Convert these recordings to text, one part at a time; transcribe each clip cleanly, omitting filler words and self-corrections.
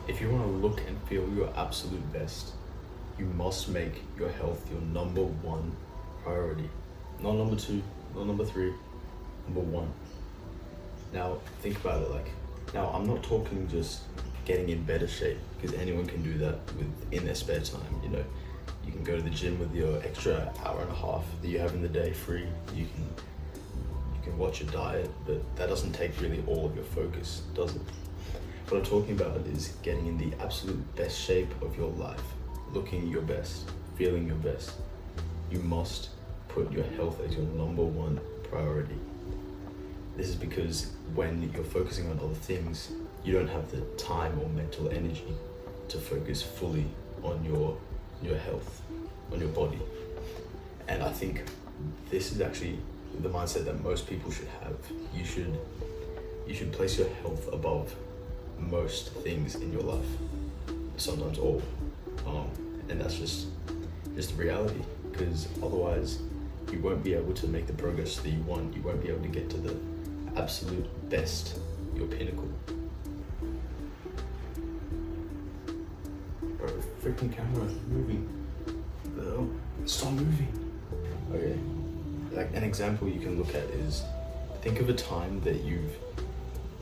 If you want to look and feel your absolute best, you must make your health your number one priority. Not number two, not number three, number one. Now, think about it now I'm not talking just getting in better shape, because anyone can do that in their spare time. You can go to the gym with your extra hour and a half that you have in the day free. You can watch your diet, but that doesn't take really all of your focus, does it? What I'm talking about is getting in the absolute best shape of your life, looking your best, feeling your best. You must put your health as your number one priority. This is because when you're focusing on other things, you don't have the time or mental energy to focus fully on your health, on your body. And I think this is actually the mindset that most people should have. You should place your health above most things in your life, sometimes all. And that's just the reality, because otherwise you won't be able to make the progress that you want. You won't be able to get to the absolute best, your pinnacle. Bro, the freaking camera is moving. Stop moving. Okay, like an example you can look at is, think of a time that you've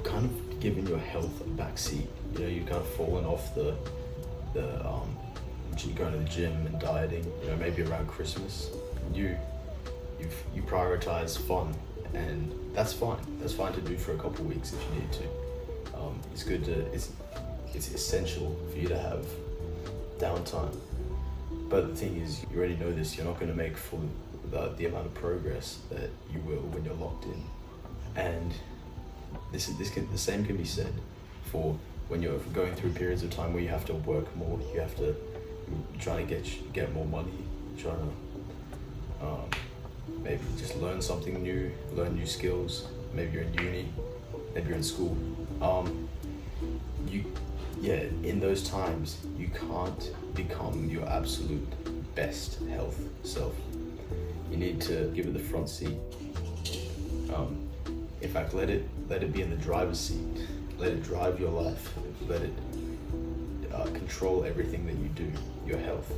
kind of given your health a backseat. You've kind of fallen off the going to the gym and dieting. Maybe around Christmas, you prioritize fun, and that's fine. That's fine to do for a couple of weeks if you need to. It's good to. It's essential for you to have downtime. But the thing is, you already know this. You're not going to make full the amount of progress that you will when you're locked in. And the same can be said for when you're going through periods of time where you have to work more. You have to try to get more money. Trying to maybe just learn something new, learn new skills. Maybe you're in uni, maybe you're in school. In those times, you can't become your absolute best health self. You need to give it the front seat. In fact, let it be in the driver's seat. Let it drive your life. Let it control everything that you do, your health.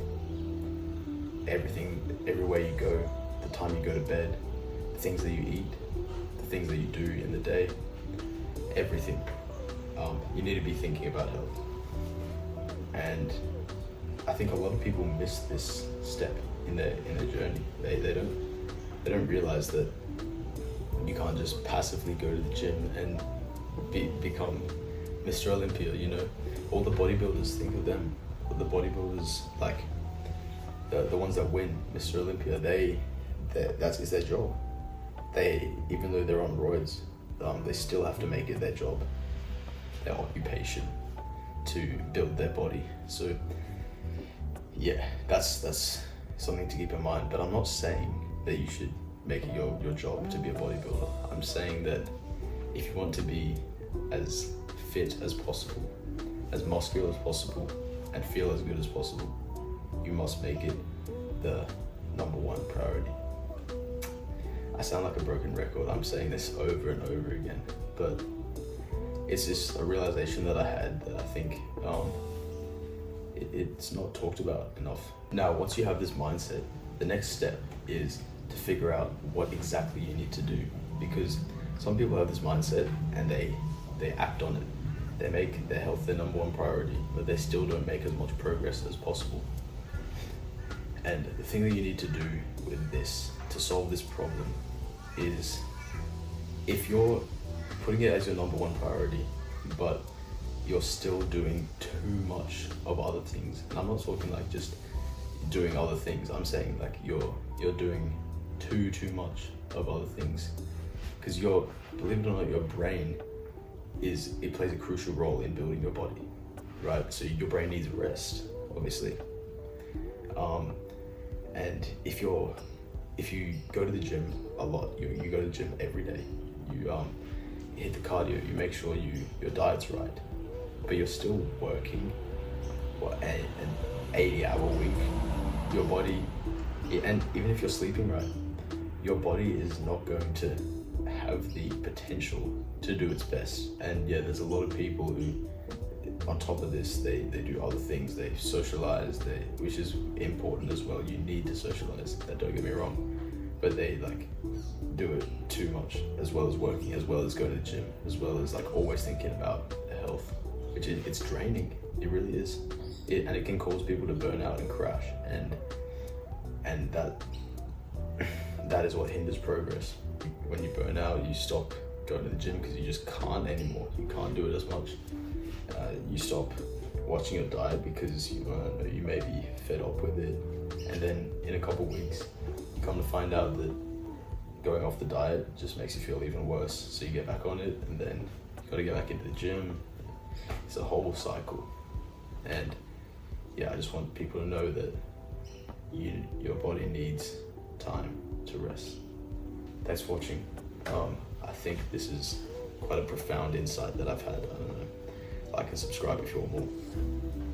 Everything, everywhere you go, the time you go to bed, the things that you eat, the things that you do in the day, everything. You need to be thinking about health. And I think a lot of people miss this step in their journey. They don't realize that you can't just passively go to the gym and become Mr. Olympia. All the bodybuilders, think of them. The bodybuilders, like the ones that win Mr. Olympia, that is their job. Even though they're on roids, they still have to make it their job, their occupation, to build their body. So yeah, that's something to keep in mind. But I'm not saying that you should make it your job to be a bodybuilder. I'm saying that if you want to be as fit as possible, as muscular as possible, and feel as good as possible, you must make it the number one priority. I sound like a broken record. I'm saying this over and over again, but it's just a realization that I had that I think it's not talked about enough. Now, once you have this mindset, the next step is to figure out what exactly you need to do, because some people have this mindset and they act on it. They make their health their number one priority, but they still don't make as much progress as possible. And the thing that you need to do with this, to solve this problem, is if you're putting it as your number one priority, but you're still doing too much of other things, and I'm not talking like just doing other things, I'm saying like you're doing too much of other things, because believe it or not, your brain plays a crucial role in building your body, right? So your brain needs rest, obviously. And if you go to the gym a lot, you go to the gym every day, you hit the cardio, you make sure your diet's right, but you're still working an 80-hour week, your body, and even if you're sleeping right, your body is not going to have the potential to do its best. And yeah, there's a lot of people who on top of this, they do other things. They socialize, which is important as well. You need to socialize. Don't get me wrong, but they like do it too much, as well as working, as well as going to the gym, as well as like always thinking about health, which it's draining. It really is. And it can cause people to burn out and crash, and that is what hinders progress. When you burn out, you stop going to the gym because you just can't anymore. You can't do it as much. You stop watching your diet because you may be fed up with it, and then in a couple weeks you come to find out that going off the diet just makes you feel even worse, so you get back on it, and then you got to get back into the gym. It's a whole cycle. And yeah, I just want people to know that your body needs time to rest. Thanks for watching. I think this is quite a profound insight that I've had. I don't know. Like and subscribe if you want more.